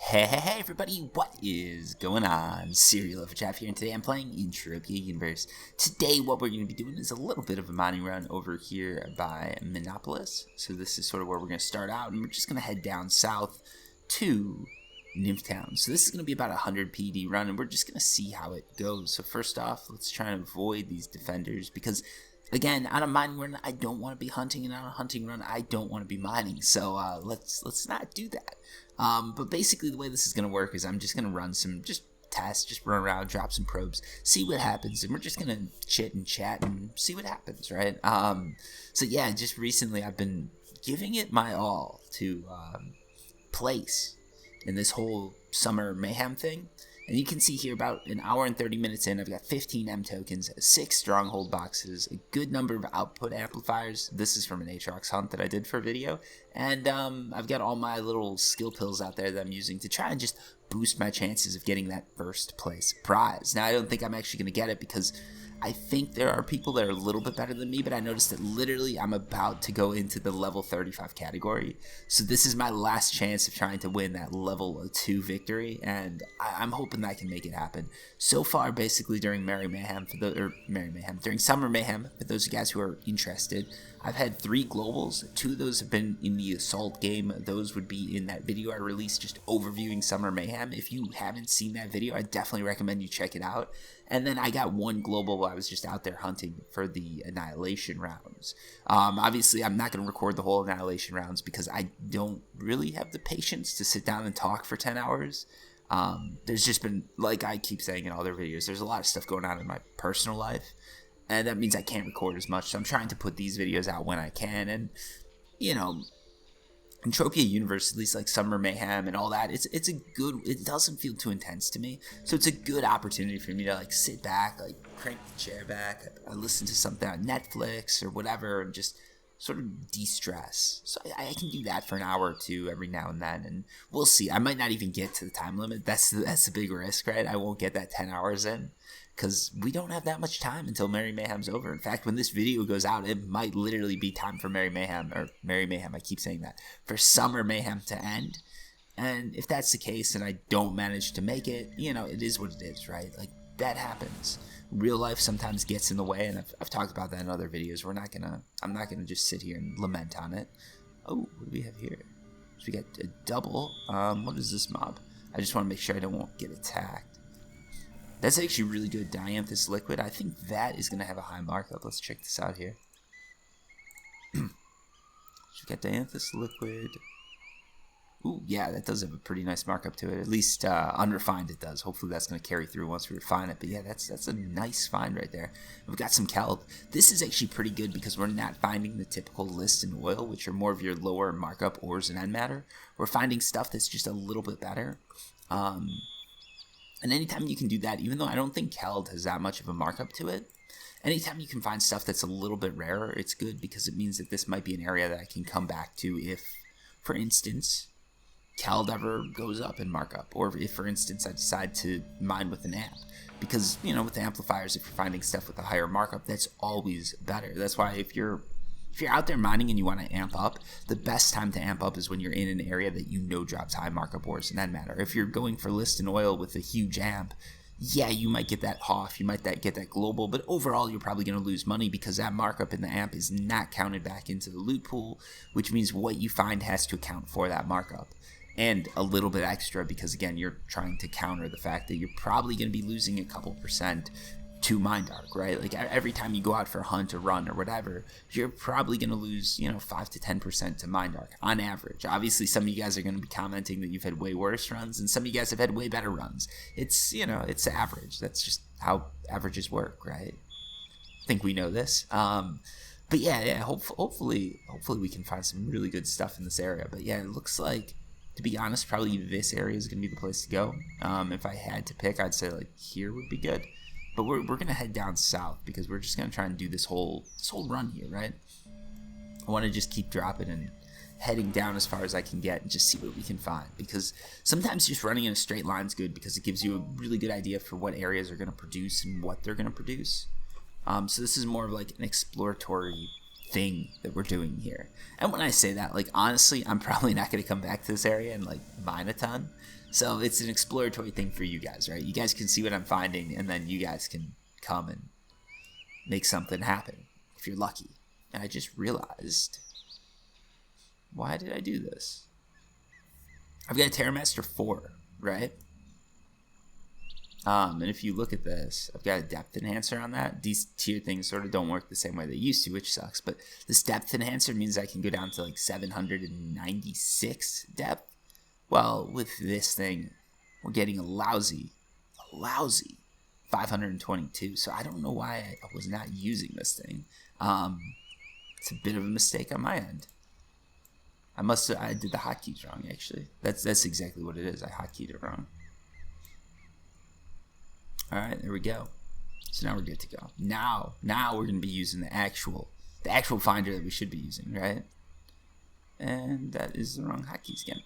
Hey everybody, what is going on? Serial of Jeff here, and today I'm playing Entropia Universe. Today what we're going to be doing is a little bit of a mining run over here by Monopolis. So this is sort of where we're going to start out, and we're just going to head down south to Nymphtown. So this is going to be about a 100 PD run, and we're just going to see how it goes. So first off, let's try and avoid these defenders, because again, on a mining run, I don't want to be hunting, and on a hunting run, I don't want to be mining. So let's not do that. But basically, the way this is going to work is I'm just going to run some tests, just run around, drop some probes, see what happens, and we're just going to chit and chat and see what happens, right? So yeah, just recently I've been giving it my all to place in this whole summer mayhem thing. And you can see here about an hour and 30 minutes in, I've got 15 M tokens, 6 stronghold boxes, a good number of output amplifiers. This is from an Aatrox hunt that I did for a video. And I've got all my little skill pills out there that I'm using to try and just boost my chances of getting that first place prize. Now, I don't think I'm actually going to get it because I think there are people that are a little bit better than me, but I noticed that literally I'm about to go into the level 35 category. So this is my last chance of trying to win that level 2 victory, and I'm hoping that I can make it happen. So far, basically during during Summer Mayhem, for those of you guys who are interested, I've had 3 globals. 2 of those have been in the Assault game. Those would be in that video I released just overviewing Summer Mayhem. If you haven't seen that video, I definitely recommend you check it out. And then I got 1 global while I was just out there hunting for the Annihilation rounds. Obviously, I'm not going to record the whole Annihilation rounds because I don't really have the patience to sit down and talk for 10 hours. There's just been, like I keep saying in all their videos, there's a lot of stuff going on in my personal life. And that means I can't record as much. So I'm trying to put these videos out when I can. And, you know, Entropia Universe, at least like Summer Mayhem and all that, it's a good, it doesn't feel too intense to me. So it's a good opportunity for me to like sit back, like crank the chair back, I listen to something on Netflix or whatever, and just sort of de-stress. So I can do that for an hour or 2 every now and then, and we'll see. I might not even get to the time limit. That's the big risk, right? I won't get that 10 hours in, because we don't have that much time until Merry Mayhem's over. In fact, when this video goes out, it might literally be time for Merry Mayhem, I keep saying that, for Summer Mayhem to end. And if that's the case and I don't manage to make it, you know, it is what it is, right? Like, that happens. Real life sometimes gets in the way, and I've talked about that in other videos. I'm not gonna just sit here and lament on it. Oh, what do we have here? So we got a double. What is this mob? I just want to make sure I won't get attacked. That's actually really good dianthus liquid. I think that is going to have a high markup. Let's check this out here. So we got dianthus liquid. Ooh, yeah, that does have a pretty nice markup to it. At least unrefined it does. Hopefully that's going to carry through once we refine it. But yeah, that's a nice find right there. We've got some kelp. This is actually pretty good because we're not finding the typical list and oil, which are more of your lower markup ores and end matter. We're finding stuff that's just a little bit better. And anytime you can do that, even though I don't think Keld has that much of a markup to it, anytime you can find stuff that's a little bit rarer, it's good because it means that this might be an area that I can come back to if, for instance, Keld ever goes up in markup, or if, for instance, I decide to mine with an amp. Because, you know, with the amplifiers, if you're finding stuff with a higher markup, that's always better. That's why if you're out there mining and you want to amp up, the best time to amp up is when you're in an area that you know drops high markup ores and that matter. If you're going for list and oil with a huge amp, yeah, you might get that off, you might get that global, but overall you're probably going to lose money because that markup in the amp is not counted back into the loot pool, which means what you find has to account for that markup. And a little bit extra because, again, you're trying to counter the fact that you're probably going to be losing a couple percent to Mind Dark, right? Like every time you go out for a hunt or run or whatever, you're probably going to lose, 5 to 10% to Mind Dark on average. Obviously, some of you guys are going to be commenting that you've had way worse runs, and some of you guys have had way better runs. It's, it's average. That's just how averages work, right? I think we know this. But yeah, hopefully we can find some really good stuff in this area. But yeah, it looks like, to be honest, probably this area is going to be the place to go. If I had to pick, I'd say like here would be good. But we're going to head down south because we're just going to try and do this whole run here, right? I want to just keep dropping and heading down as far as I can get and just see what we can find. Because sometimes just running in a straight line is good because it gives you a really good idea for what areas are going to produce and what they're going to produce. So this is more of like an exploratory thing that we're doing here. And when I say that, like, honestly, I'm probably not going to come back to this area and like mine a ton. So it's an exploratory thing for you guys, right? You guys can see what I'm finding, and then you guys can come and make something happen if you're lucky. And I just realized, why did I do this? I've got a Terramaster 4, right? And if you look at this, I've got a depth enhancer on that. These tier things sort of don't work the same way they used to, which sucks. But this depth enhancer means I can go down to like 796 depth. Well, with this thing, we're getting a lousy 522. So I don't know why I was not using this thing. It's a bit of a mistake on my end. I did the hotkeys wrong, actually. That's exactly what it is. I hotkeyed it wrong. All right, there we go. So now we're good to go. Now we're going to be using the actual finder that we should be using, right? And that is the wrong hotkeys again.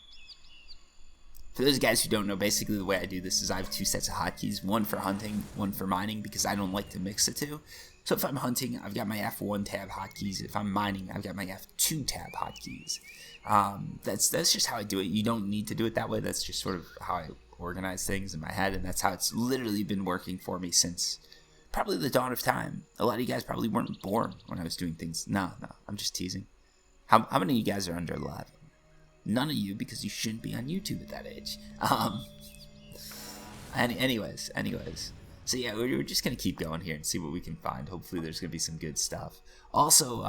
For those guys who don't know, basically the way I do this is I have 2 sets of hotkeys, one for hunting, one for mining, because I don't like to mix the two. So if I'm hunting, I've got my F1 tab hotkeys. If I'm mining, I've got my F2 tab hotkeys. That's just how I do it. You don't need to do it that way. That's just sort of how I organize things in my head, and that's how it's literally been working for me since probably the dawn of time. A lot of you guys probably weren't born when I was doing things. No, I'm just teasing. How many of you guys are under 11? None of you, because you shouldn't be on YouTube at that age. Anyways. So yeah, we're just going to keep going here and see what we can find. Hopefully there's going to be some good stuff. Also,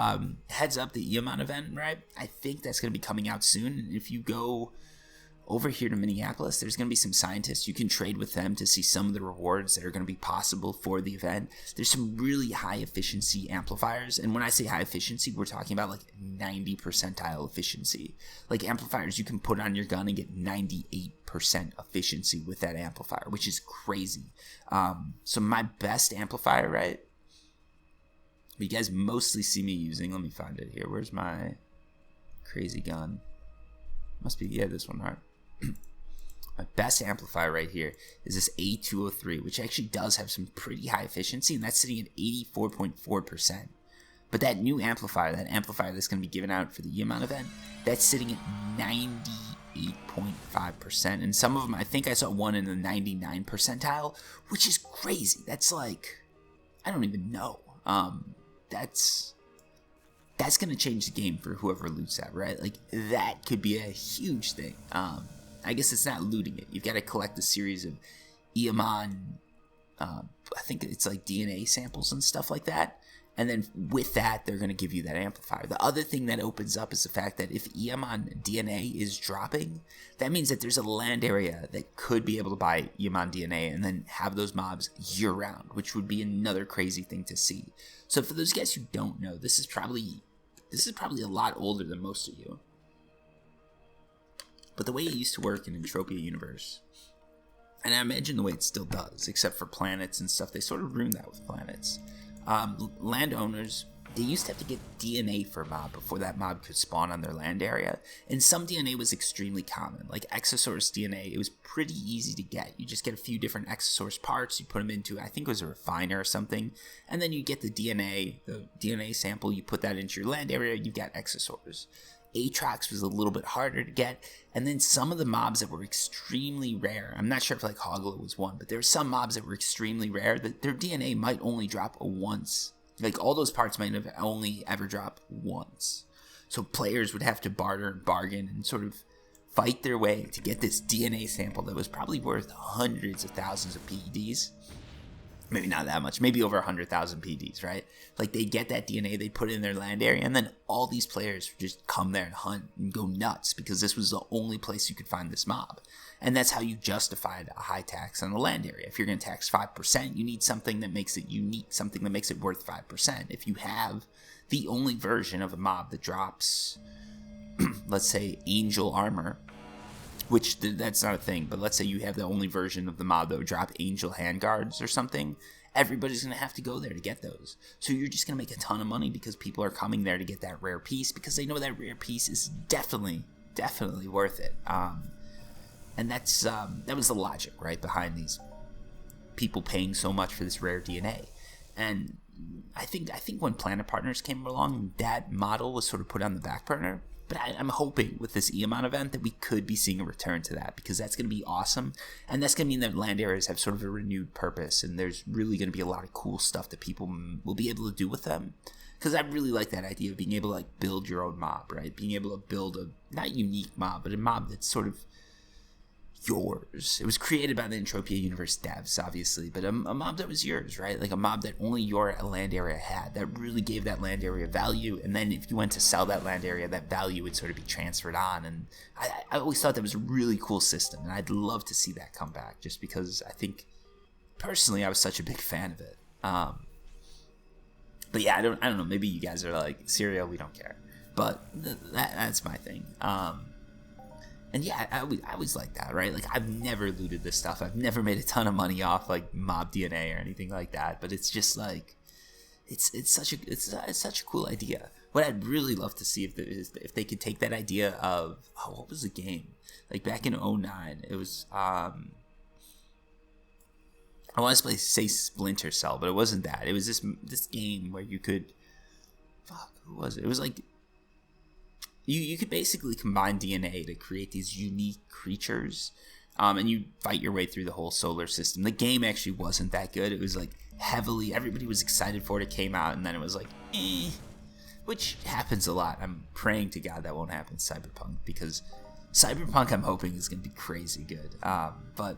heads up, the Eamon event, right? I think that's going to be coming out soon. And if you go over here to Minneapolis, there's going to be some scientists. You can trade with them to see some of the rewards that are going to be possible for the event. There's some really high efficiency amplifiers. And when I say high efficiency, we're talking about like 90 percentile efficiency. Like amplifiers you can put on your gun and get 98% efficiency with that amplifier, which is crazy. So my best amplifier, right? You guys mostly see me using, let me find it here. Where's my crazy gun? Must be, yeah, this one, right? My best amplifier right here is this A203, which actually does have some pretty high efficiency, and that's sitting at 84.4%. But that new amplifier, that amplifier that's going to be given out for the Eamon event, that's sitting at 98.5%. And some of them, I think I saw one in the 99 percentile, which is crazy. That's like, I don't even know. That's going to change the game for whoever loots that, right? Like, that could be a huge thing. I guess it's not looting it. You've got to collect a series of Eamon, I think it's like DNA samples and stuff like that. And then with that, they're going to give you that amplifier. The other thing that opens up is the fact that if Eamon DNA is dropping, that means that there's a land area that could be able to buy Eamon DNA and then have those mobs year-round, which would be another crazy thing to see. So for those guys who don't know, this is probably a lot older than most of you. But the way it used to work in Entropia Universe, and I imagine the way it still does, except for planets and stuff, they sort of ruined that with planets. Landowners, they used to have to get DNA for a mob before that mob could spawn on their land area. And some DNA was extremely common, like Exosaurus DNA. It was pretty easy to get. You just get a few different Exosaurus parts, you put them into, I think it was a refiner or something, and then you get the DNA sample, you put that into your land area, you get Exosaurus. Aatrox was a little bit harder to get, and then some of the mobs that were extremely rare, I'm not sure if like Hogla was one, but there were some mobs that were extremely rare that their DNA might only drop once. Like all those parts might have only ever dropped once. So players would have to barter and bargain and sort of fight their way to get this DNA sample that was probably worth hundreds of thousands of PEDs. Maybe not that much, maybe over 100,000 PDs, right? Like they get that DNA, they put it in their land area, and then all these players just come there and hunt and go nuts because this was the only place you could find this mob. And that's how you justified a high tax on the land area. If you're going to tax 5%, you need something that makes it unique, something that makes it worth 5%. If you have the only version of a mob that drops, let's say, angel armor, which that's not a thing, but let's say you have the only version of the mob that would drop angel handguards or something, everybody's going to have to go there to get those. So you're just going to make a ton of money because people are coming there to get that rare piece because they know that rare piece is definitely worth it. And that was the logic, right, behind these people paying so much for this rare DNA. And I think when Planet Partners came along, that model was sort of put on the back burner. But I'm hoping with this Eamon event that we could be seeing a return to that, because that's going to be awesome. And that's going to mean that land areas have sort of a renewed purpose, and there's really going to be a lot of cool stuff that people will be able to do with them. Because I really like that idea of being able to like build your own mob, right? Being able to build a not unique mob, but a mob that's sort of yours. It was created by the Entropia Universe devs, obviously, but a mob that was yours, right? Like a mob that only your land area had, that really gave that land area value. And then if you went to sell that land area, that value would sort of be transferred on. And I always thought that was a really cool system, and I'd love to see that come back, just because I think personally I was such a big fan of it. But yeah, I don't know. Maybe you guys are like, Serial, we don't care. But that's my thing. And yeah, I always like that, right? Like, I've never looted this stuff. I've never made a ton of money off like mob DNA or anything like that. But it's just like, it's such a cool idea. What I'd really love to see if they could take that idea of, what was the game? Like back in 2009, it was I want to say Splinter Cell, but it wasn't that. It was this game where you could, who was it? It was like, you could basically combine DNA to create these unique creatures, and you fight your way through the whole solar system. The game actually wasn't that good. It was like everybody was excited for it. It came out, and then it was like, which happens a lot. I'm praying to God that won't happen to Cyberpunk, because Cyberpunk, I'm hoping, is going to be crazy good. But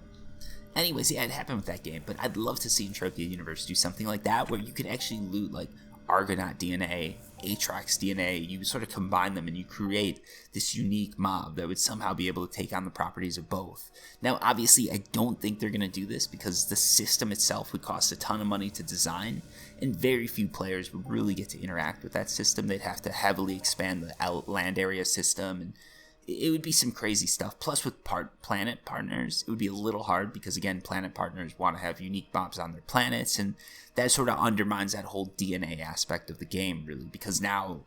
anyways, yeah, it happened with that game, but I'd love to see Entropia Universe do something like that, where you could actually loot like Argonaut DNA, Aatrox DNA, you sort of combine them and you create this unique mob that would somehow be able to take on the properties of both. Now, obviously, I don't think they're going to do this, because the system itself would cost a ton of money to design, and very few players would really get to interact with that system. They'd have to heavily expand the land area system, and it would be some crazy stuff. Plus, with planet partners, it would be a little hard, because again, planet partners want to have unique mobs on their planets, and that sort of undermines that whole DNA aspect of the game, really. Because now,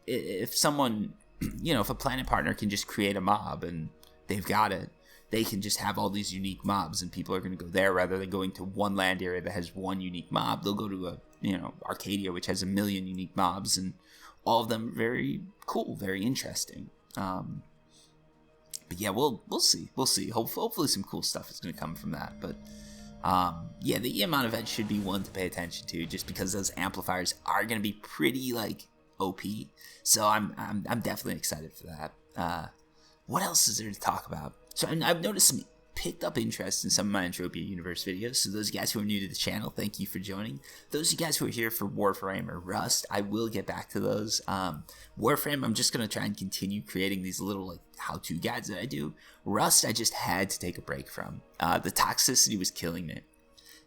if someone, if a planet partner can just create a mob and they've got it, they can just have all these unique mobs, and people are going to go there rather than going to one land area that has one unique mob. They'll go to Arcadia, which has 1 million unique mobs, and all of them very cool, very interesting. But yeah, we'll see. Hopefully some cool stuff is going to come from that. But yeah, the Eamon event should be one to pay attention to, just because those amplifiers are going to be pretty like OP. So I'm definitely excited for that. What else is there to talk about? So I've noticed some picked up interest in some of my Entropia Universe videos. So those guys who are new to the channel, thank you for joining. Those of you guys who are here for Warframe or Rust, I will get back to those. Warframe, I'm just going to try and continue creating these little like how-to guides that I do. Rust, I just had to take a break from. The toxicity was killing me.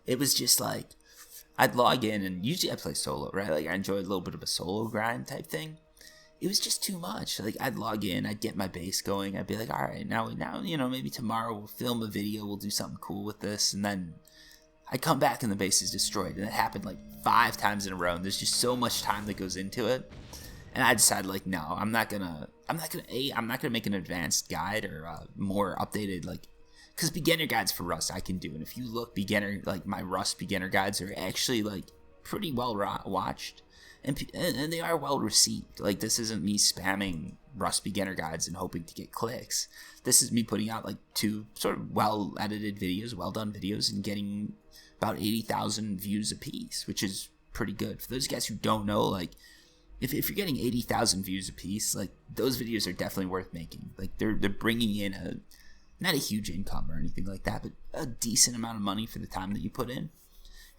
It was just like, I'd log in, and usually I play solo, right? Like, I enjoy a little bit of a solo grind type thing. It was just too much. Like, I'd log in, I'd get my base going, I'd be like, all right, now, maybe tomorrow we'll film a video, we'll do something cool with this, and then I'd come back and the base is destroyed, and it happened like 5 times in a row, and there's just so much time that goes into it, and I decided, like, no, I'm not gonna make an advanced guide or more updated, like, because beginner guides for Rust I can do, and if you look, my Rust beginner guides are actually, like, pretty well watched. And they are well received. Like, this isn't me spamming Rust beginner guides and hoping to get clicks. This is me putting out like 2 sort of well edited videos, well done videos, and getting about 80,000 views a piece, which is pretty good. For those guys who don't know, like, if you're getting 80,000 views a piece, like, those videos are definitely worth making. Like, they're bringing in not a huge income or anything like that, but a decent amount of money for the time that you put in,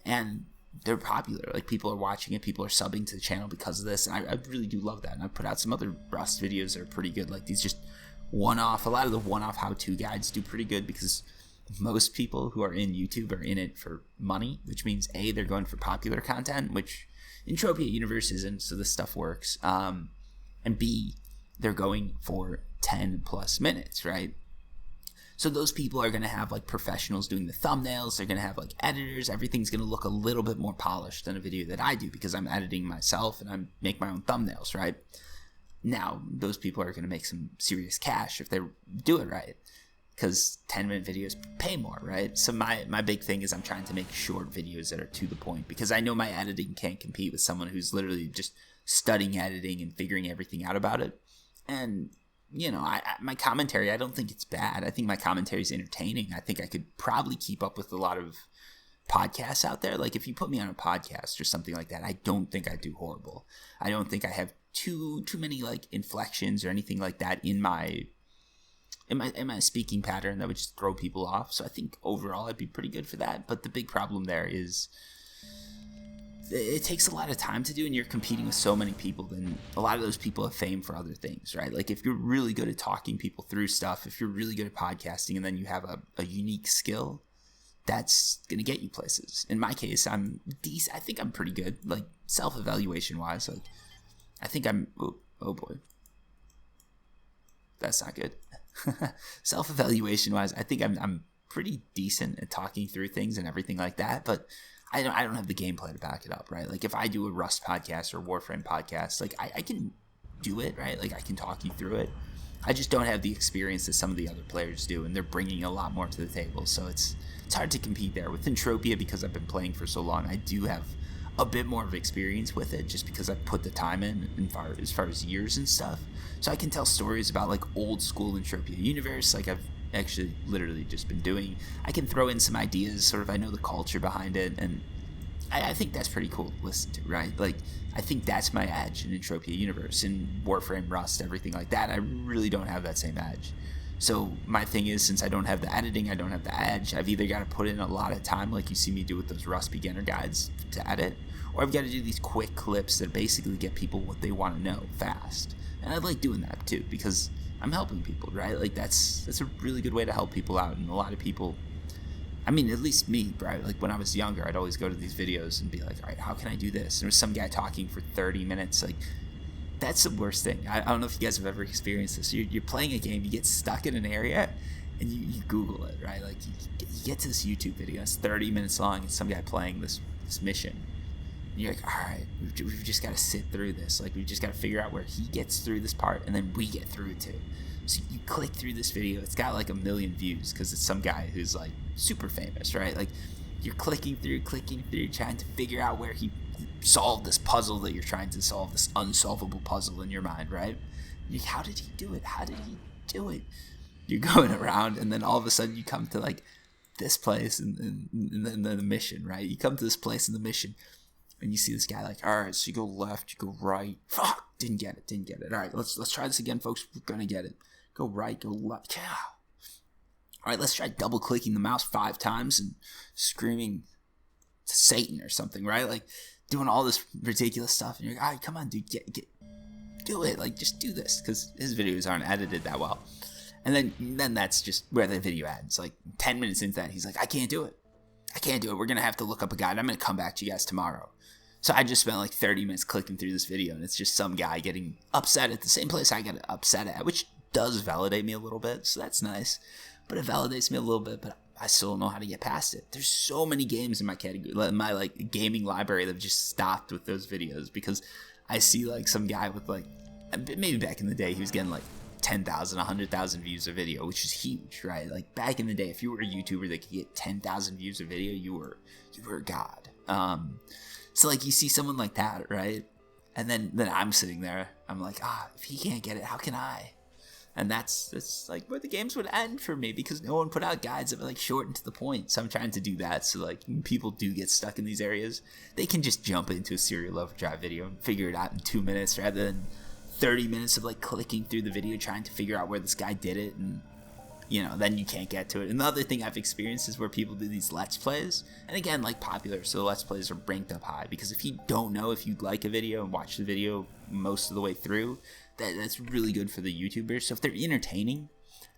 and they're popular. Like, people are watching it, people are subbing to the channel because of this, and I really do love that. And I put out some other Rust videos that are pretty good, like these just one-off. A lot of the one-off how-to guides do pretty good, because most people who are in YouTube are in it for money, which means A, they're going for popular content, which Entropia Universe isn't, so this stuff works, and B, they're going for 10 plus minutes, right? So those people are going to have like professionals doing the thumbnails. They're going to have like editors. Everything's going to look a little bit more polished than a video that I do, because I'm editing myself and I make my own thumbnails, right? Now, those people are going to make some serious cash if they do it right, because 10-minute videos pay more, right? So my big thing is I'm trying to make short videos that are to the point, because I know my editing can't compete with someone who's literally just studying editing and figuring everything out about it. And my commentary, I don't think it's bad. I think my commentary is entertaining. I think I could probably keep up with a lot of podcasts out there. Like if you put me on a podcast or something like that, I don't think I do horrible. I don't think I have too many like inflections or anything like that in my speaking pattern that would just throw people off. So I think overall I'd be pretty good for that. But the big problem there is it takes a lot of time to do, and you're competing with so many people. Then a lot of those people have fame for other things, right? Like if you're really good at talking people through stuff, if you're really good at podcasting, and then you have a unique skill, that's gonna get you places. In my case, I'm decent. I think I'm pretty good, like self-evaluation wise. Like I think I'm. Oh boy, that's not good. Self-evaluation wise, I think I'm pretty decent at talking through things and everything like that, but I don't have the gameplay to back it up, right? Like if I do a Rust podcast or Warframe podcast, like I can do it, right? Like I can talk you through it. I just don't have the experience that some of the other players do, and they're bringing a lot more to the table. So it's hard to compete there. With Entropia, because I've been playing for so long, I do have a bit more of experience with it, just because I've put the time in as far as years and stuff. So I can tell stories about like old school Entropia Universe, like I've actually literally just been doing. I can throw in some ideas, sort of I know the culture behind it, and I think that's pretty cool to listen to, right? Like I think that's my edge in Entropia Universe. In Warframe, Rust, everything like that, I really don't have that same edge. So my thing is, since I don't have the editing, I don't have the edge, I've either got to put in a lot of time like you see me do with those Rust beginner guides to edit, or I've got to do these quick clips that basically get people what they want to know fast. And I like doing that too, because I'm helping people, right? Like that's a really good way to help people out. And a lot of people, I mean, at least me, right? Like when I was younger, I'd always go to these videos and be like, all right, how can I do this? And there was some guy talking for 30 minutes. Like that's the worst thing. I don't know if you guys have ever experienced this. You're playing a game, you get stuck in an area, and you Google it, right? Like you get to this YouTube video, it's 30 minutes long, and some guy playing this mission. And you're like, all right, we've just got to sit through this. Like we've just got to figure out where he gets through this part, and then we get through it too. So you click through this video, it's got like 1 million views because it's some guy who's like super famous, right? Like you're clicking through, trying to figure out where he solved this puzzle that you're trying to solve, this unsolvable puzzle in your mind, right? You're like, how did he do it? You're going around, and then all of a sudden you come to like this place and the mission, right? You come to this place in the mission, and you see this guy like, all right, so you go left, you go right. Fuck, didn't get it. All right, let's try this again, folks. We're gonna get it. Go right, go left. Yeah. All right, let's try double clicking the mouse 5 times and screaming to Satan or something, right? Like doing all this ridiculous stuff, and you're like, all right, come on, dude, do it. Like just do this, because his videos aren't edited that well. And then that's just where the video ends. Like 10 minutes into that, he's like, I can't do it. We're gonna have to look up a guide. I'm gonna come back to you guys tomorrow. So I just spent like 30 minutes clicking through this video, and it's just some guy getting upset at the same place I got upset at, which does validate me a little bit, so that's nice. But it validates me a little bit, but I still don't know how to get past it. There's so many games in my category, my like gaming library, that have just stopped with those videos, because I see like some guy with like, maybe back in the day he was getting like 10,000, 100,000 views a video, which is huge, right? Like back in the day, if you were a YouTuber that could get 10,000 views a video, you were a god. So like you see someone like that, right? And then I'm sitting there, I'm like, if he can't get it, how can I? And that's like where the games would end for me, because no one put out guides that were like short and to the point. So I'm trying to do that, so like when people do get stuck in these areas, they can just jump into a Serial Overdrive video and figure it out in 2 minutes, rather than 30 minutes of like clicking through the video trying to figure out where this guy did it, and then you can't get to it. And the other thing I've experienced is where people do these Let's Plays, and again, like popular, so the Let's Plays are ranked up high, because if you don't know if you like a video and watch the video most of the way through, that's really good for the YouTubers. So if they're entertaining,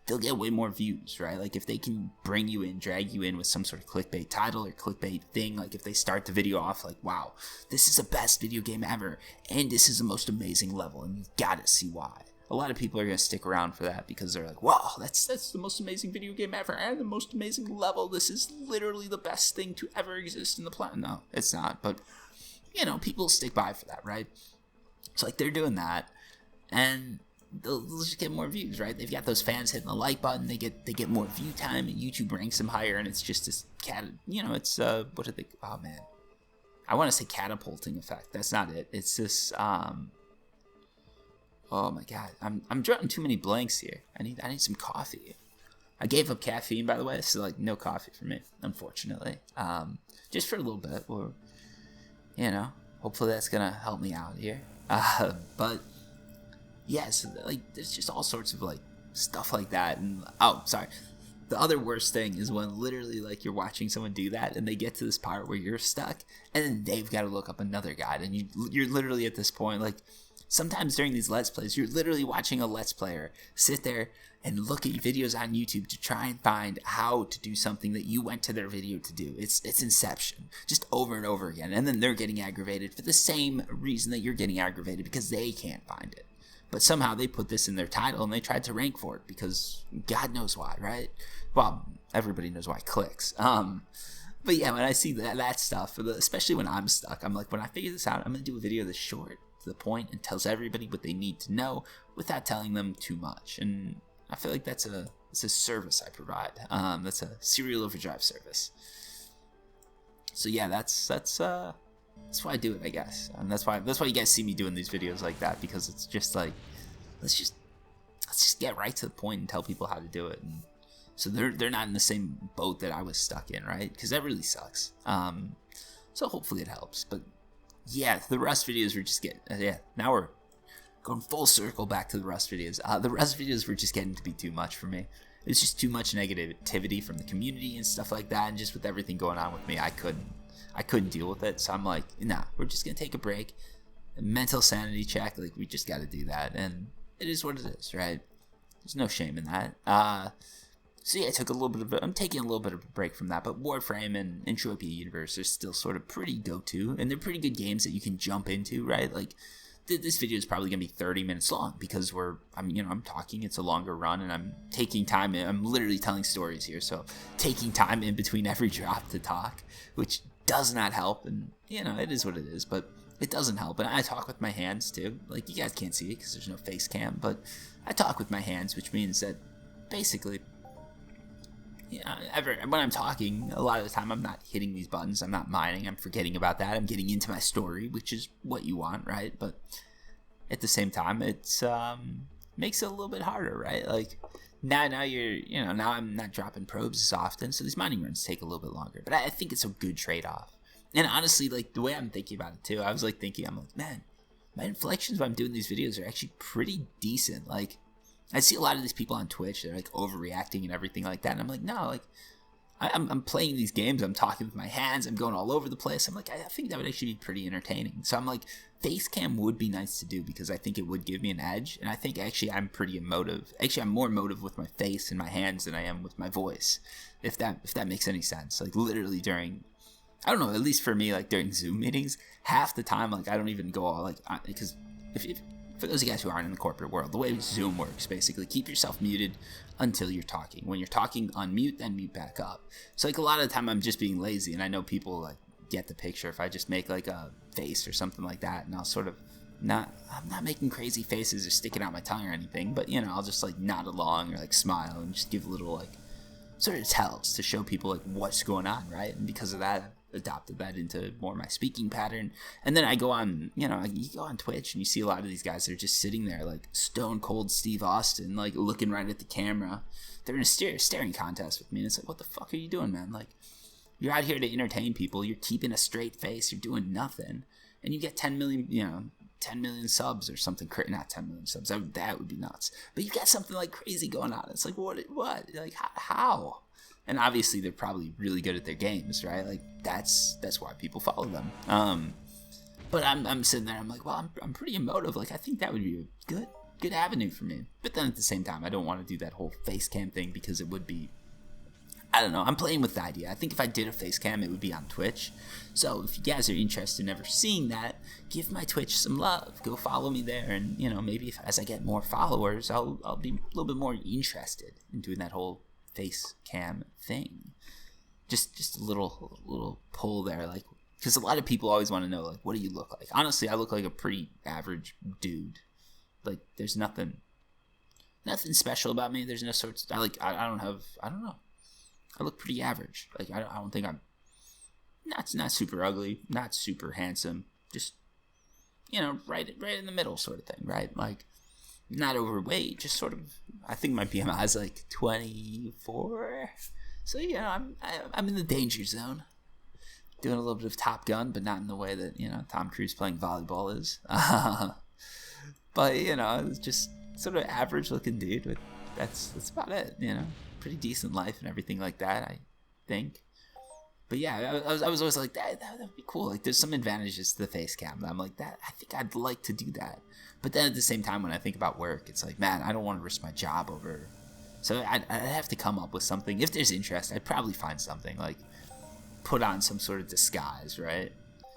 they'll get way more views, right? Like if they can bring you in, drag you in with some sort of clickbait title or clickbait thing, like if they start the video off like, wow, this is the best video game ever, and this is the most amazing level, and you gotta see why. A lot of people are going to stick around for that, because they're like, wow, that's the most amazing video game ever, and the most amazing level. This is literally the best thing to ever exist in the planet. No, it's not, but people stick by for that, right? So like they're doing that, and they'll just get more views, right? They've got those fans hitting the like button, they get more view time, and YouTube ranks them higher, and it's just this it's what did they, oh man, I want to say catapulting effect. That's not it. It's this Oh my god, I'm drawing too many blanks here. I need some coffee. I gave up caffeine, by the way, so like no coffee for me, unfortunately. Just for a little bit, or hopefully that's gonna help me out here. But yeah, so like there's just all sorts of like stuff like that. And oh, sorry. The other worst thing is when literally like you're watching someone do that and they get to this part where you're stuck and then they've got to look up another guide, and you're literally at this point like sometimes during these Let's Plays you're literally watching a Let's Player sit there and look at videos on YouTube to try and find how to do something that you went to their video to do. It's Inception, just over and over again, and then they're getting aggravated for the same reason that you're getting aggravated because they can't find it. But somehow they put this in their title and they tried to rank for it because God knows why, right? Well, everybody knows why clicks. But yeah, when I see that stuff, especially when I'm stuck, I'm like, when I figure this out, I'm going to do a video that's short, to the point, and tells everybody what they need to know without telling them too much. And I feel like it's a service I provide. That's a serial overdrive service. So yeah, that's why I do it, I guess, and that's why you guys see me doing these videos like that, because it's just like let's just get right to the point and tell people how to do it, and so they're not in the same boat that I was stuck in, right? Because that really sucks. So hopefully it helps. But yeah, the Rust videos were just getting now we're going full circle back to the Rust videos. The Rust videos were just getting to be too much for me. It's just too much negativity from the community and stuff like that, and just with everything going on with me, I couldn't deal with it. So I'm like, nah, we're just gonna take a break, a mental sanity check. Like, we just got to do that, and it is what it is, right? There's no shame in that. So yeah, I'm taking a little bit of a break from that, but Warframe and Entropia Universe are still sort of pretty go-to, and they're pretty good games that you can jump into, right? Like, this video is probably gonna be 30 minutes long because I'm talking. It's a longer run, and I'm taking time. I'm literally telling stories here, so taking time in between every drop to talk, which does not help. And it is what it is, but it doesn't help. And I talk with my hands too. Like, you guys can't see it because there's no face cam, but I talk with my hands, which means that basically, when I'm talking, a lot of the time I'm not hitting these buttons. I'm not mining. I'm forgetting about that. I'm getting into my story, which is what you want, right? But at the same time, it's makes it a little bit harder, right? Like, now you're, now I'm not dropping probes as often, so these mining runs take a little bit longer. But I think it's a good trade-off. And honestly, like, the way I'm thinking about it too, I'm like, man, my inflections when I'm doing these videos are actually pretty decent. Like, I see a lot of these people on Twitch, they're like overreacting and everything like that, and I'm like, no, like, I'm playing these games, I'm talking with my hands, I'm going all over the place. I'm like, I think that would actually be pretty entertaining. So I'm like, face cam would be nice to do because I think it would give me an edge, and I think actually I'm pretty emotive. Actually, I'm more emotive with my face and my hands than I am with my voice, if that makes any sense. Like, literally during, I don't know, at least for me, like during Zoom meetings, half the time, like, I don't even go all like, because if for those of you guys who aren't in the corporate world, the way Zoom works, basically, keep yourself muted until you're talking. When you're talking, unmute, then mute back up. So, like, a lot of the time I'm just being lazy, and I know people, like, get the picture if I just make, like, a face or something like that, and I'll sort of I'm not making crazy faces or sticking out my tongue or anything, but, I'll just, like, nod along or, like, smile and just give a little, like, sort of tells to show people, like, what's going on, right? And because of that, adopted that into more my speaking pattern. And then I go on, you go on Twitch and you see a lot of these guys that are just sitting there like stone cold Steve Austin, like looking right at the camera. They're in a staring contest with me, and it's like, what the fuck are you doing, man? Like, you're out here to entertain people, you're keeping a straight face, you're doing nothing, and you get 10 million, 10 million subs or something. Not 10 million subs, that would be nuts, but you got something like crazy going on. It's like, what like, how? And obviously they're probably really good at their games, right? Like, that's why people follow them. But I'm sitting there, I'm like, well, I'm pretty emotive. Like, I think that would be a good avenue for me. But then at the same time, I don't want to do that whole face cam thing because it would be, I don't know. I'm playing with the idea. I think if I did a face cam, it would be on Twitch. So if you guys are interested in ever seeing that, give my Twitch some love. Go follow me there, and maybe as I get more followers, I'll be a little bit more interested in doing that whole face cam thing. Just a little pull there, like, because a lot of people always want to know, like, what do you look like? Honestly, I look like a pretty average dude. Like, there's nothing special about me. There's no sorts. I don't know. I look pretty average. Like, I don't think I'm not super ugly, not super handsome. Just right in the middle, sort of thing, right? Like, not overweight, just sort of, I think my BMI is like 24. So, you know, I'm in the danger zone. Doing a little bit of Top Gun, but not in the way that, you know, Tom Cruise playing volleyball is. But, you know, it's just sort of average looking dude. With, that's about it, you know. Pretty decent life and everything like that, I think. But yeah, I was always like, that would be cool. Like, there's some advantages to the face cam. I'm like, I think I'd like to do that. But then at the same time, when I think about work, it's like, man, I don't want to risk my job over. So I'd have to come up with something. If there's interest, I'd probably find something, like, put on some sort of disguise, right?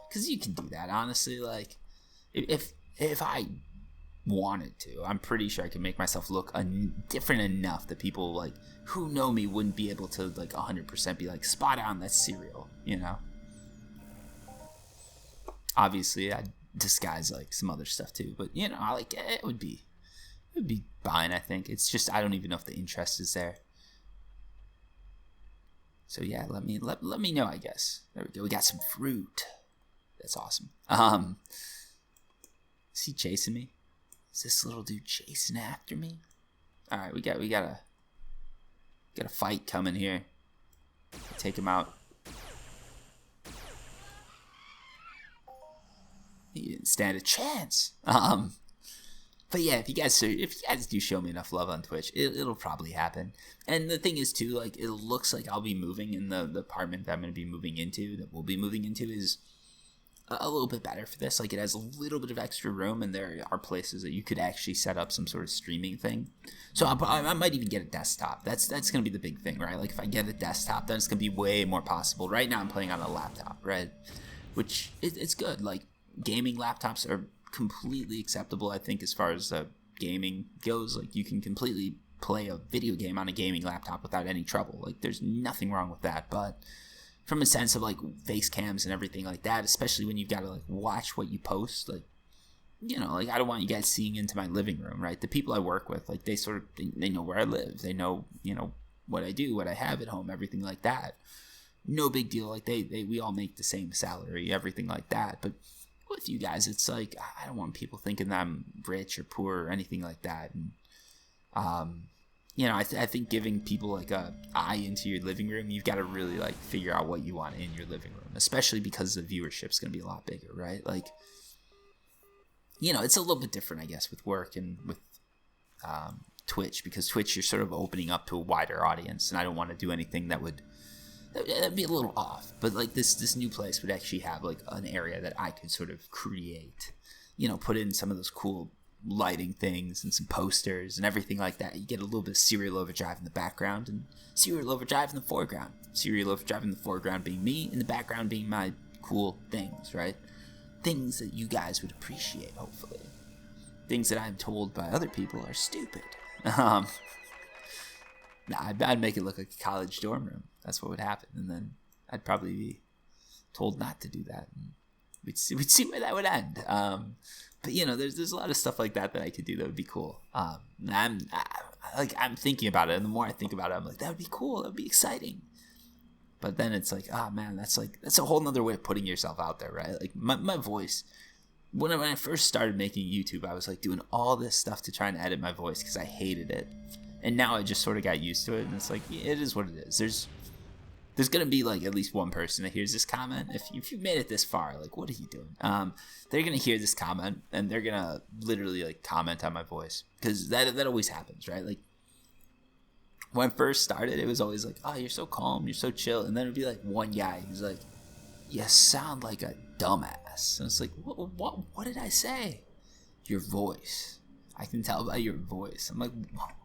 Because you can do that, honestly. Like, if I wanted to, I'm pretty sure I could make myself look different enough that people, like, who know me wouldn't be able to, like, 100% be like, spot on, that's Serial, you know? Obviously, I'd disguise, like, some other stuff too, but, you know, like, it would be fine, I think. It's just, I don't even know if the interest is there. So yeah, let me know, I guess. There we go. We got some fruit. That's awesome. Is he chasing me? Is this little dude chasing after me? All right, we got a fight coming here. Take him out. He didn't stand a chance. But yeah, if you guys do show me enough love on Twitch, it'll probably happen. And the thing is too, like, it looks like I'll be moving in the apartment that I'm going to be moving into, that we'll be moving into, is a little bit better for this. Like, it has a little bit of extra room, and there are places that you could actually set up some sort of streaming thing. So I might even get a desktop. That's going to be the big thing, right? Like, if I get a desktop, then it's going to be way more possible. Right now I'm playing on a laptop, right? Which it's good. Like, gaming laptops are completely acceptable, I think, as far as gaming goes. Like, you can completely play a video game on a gaming laptop without any trouble. Like, there's nothing wrong with that. But from a sense of, like, face cams and everything like that, especially when you've got to, like, watch what you post, like, you know, like, I don't want you guys seeing into my living room, right? The people I work with, like, they know where I live, they know, you know, what I do, what I have at home, everything like that. No big deal. Like, we all make the same salary, everything like that. But with you guys, it's like, I don't want people thinking that I'm rich or poor or anything like that. And you know, I think giving people, like, a eye into your living room, you've got to really, like, figure out what you want in your living room, especially because the viewership's going to be a lot bigger, right? Like, you know, it's a little bit different, I guess, with work and with Twitch, because Twitch, you're sort of opening up to a wider audience, and I don't want to do anything that'd be a little off. But, like, this new place would actually have, like, an area that I could sort of create, you know, put in some of those cool lighting things and some posters and everything like that. You get a little bit of Serial Overdrive in the background and Serial Overdrive in the foreground. Serial Overdrive in the foreground being me, in the background being my cool things, right? Things that you guys would appreciate, hopefully. Things that I'm told by other people are stupid. I'd make it look like a college dorm room. That's what would happen. And then I'd probably be told not to do that. And we'd see where that would end. But, you know, there's a lot of stuff like that I could do that would be cool. I'm thinking about it, and the more I think about it, I'm like, that would be cool. That would be exciting. But then it's like, oh man, that's a whole nother way of putting yourself out there, right? Like, my voice. When I first started making YouTube, I was, like, doing all this stuff to try and edit my voice because I hated it. And now I just sort of got used to it, and it's like, yeah, it is what it is. There's gonna be, like, at least one person that hears this comment. If you've made it this far, like, what are you doing? They're gonna hear this comment, and they're gonna literally, like, comment on my voice, because that always happens, right? Like, when I first started, it was always like, oh, you're so calm, you're so chill, and then it'd be like one guy who's like, you sound like a dumbass, and it's like, what did I say? Your voice. I can tell by your voice. I'm like,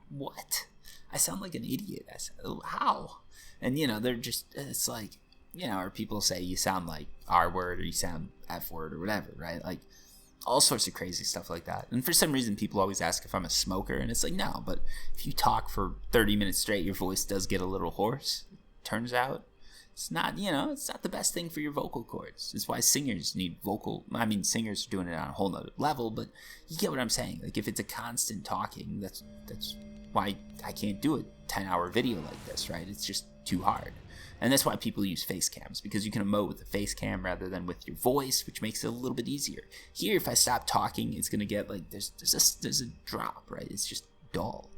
what? I sound like an idiot. I said, how? And, you know, they're just, it's like, you know, or people say you sound like R word or you sound F word or whatever, right? Like, all sorts of crazy stuff like that. And for some reason, people always ask if I'm a smoker, and it's like, no, but if you talk for 30 minutes straight, your voice does get a little hoarse. Turns out it's not, you know, it's not the best thing for your vocal cords. It's why singers need singers are doing it on a whole nother level, but you get what I'm saying. Like, if it's a constant talking, that's why I can't do a 10-hour video like this, right? It's just too hard. And that's why people use face cams, because you can emote with the face cam rather than with your voice, which makes it a little bit easier. Here, if I stop talking, it's going to get like, there's a drop, right? It's just dull.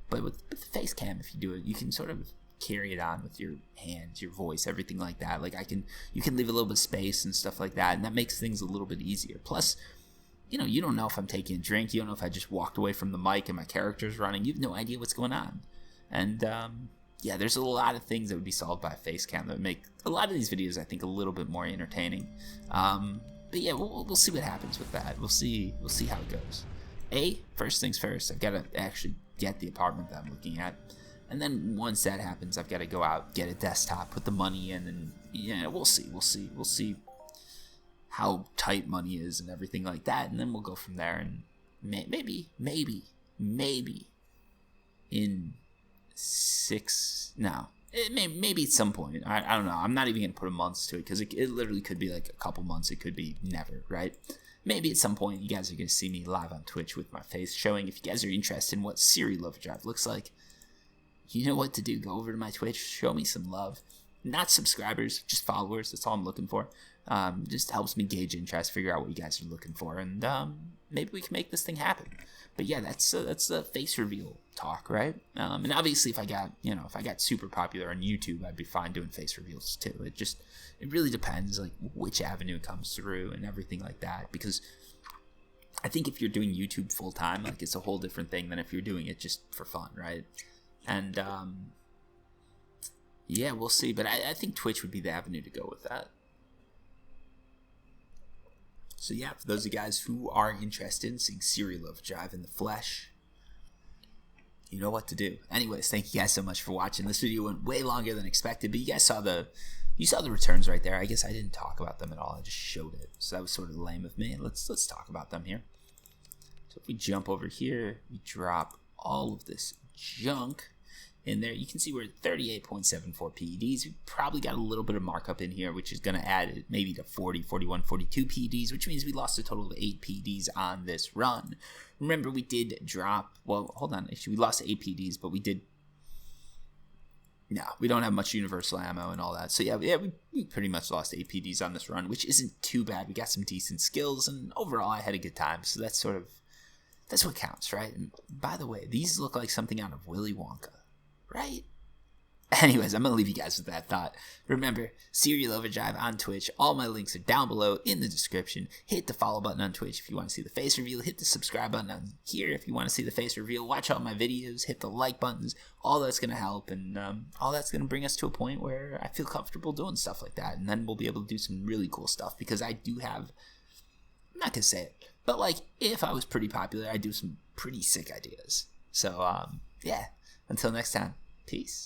But with the face cam, if you do it, you can sort of carry it on with your hands, your voice, everything like that. Like you can leave a little bit of space and stuff like that, and that makes things a little bit easier. Plus, you don't know if I'm taking a drink. You don't know if I just walked away from the mic and my character's running. You have no idea what's going on. And yeah, there's a lot of things that would be solved by a face cam that would make a lot of these videos, I think, a little bit more entertaining. But yeah, we'll see what happens with that. We'll see how it goes. First things first, I've got to actually get the apartment that I'm looking at. And then once that happens, I've got to go out, get a desktop, put the money in, and we'll see how tight money is and everything like that. And then we'll go from there. And maybe in maybe at some point. I don't know. I'm not even going to put a month to it, because it literally could be like a couple months. It could be never, right? Maybe at some point you guys are going to see me live on Twitch with my face showing. If you guys are interested in what Serial Overdrive looks like, you know what to do. Go over to my Twitch, show me some love. Not subscribers, just followers. That's all I'm looking for. Just helps me gauge interest, figure out what you guys are looking for, and maybe we can make this thing happen. But yeah, that's the face reveal talk, right? And obviously, if I got super popular on YouTube, I'd be fine doing face reveals too. It really depends, like which avenue comes through and everything like that. Because I think if you're doing YouTube full time, like it's a whole different thing than if you're doing it just for fun, right? And yeah, we'll see. But I think Twitch would be the avenue to go with that. So yeah, for those of you guys who are interested in seeing Serial Overdrive in the flesh, you know what to do. Anyways, thank you guys so much for watching. This video went way longer than expected, but you guys saw the returns right there. I guess I didn't talk about them at all. I just showed it. So that was sort of lame of me. Let's talk about them here. So if we jump over here, we drop all of this junk in there. You can see we're at 38.74 PEDs. We probably got a little bit of markup in here, which is going to add it maybe to 40, 41, 42 PEDs, which means we lost a total of 8 PEDs on this run. Remember, we did drop, well, hold on, actually, we lost 8 PEDs, but we don't have much universal ammo and all that. So yeah, we pretty much lost 8 PEDs on this run, which isn't too bad. We got some decent skills, and overall, I had a good time. So that's what counts, right? And by the way, these look like something out of Willy Wonka. Right? Anyways, I'm going to leave you guys with that thought. Remember, Serial Overdrive on Twitch. All my links are down below in the description. Hit the follow button on Twitch if you want to see the face reveal. Hit the subscribe button on here if you want to see the face reveal. Watch all my videos. Hit the like buttons. All that's going to help. And all that's going to bring us to a point where I feel comfortable doing stuff like that. And then we'll be able to do some really cool stuff. Because I do have, I'm not going to say it, but like if I was pretty popular, I'd do some pretty sick ideas. So, yeah. Until next time. Peace.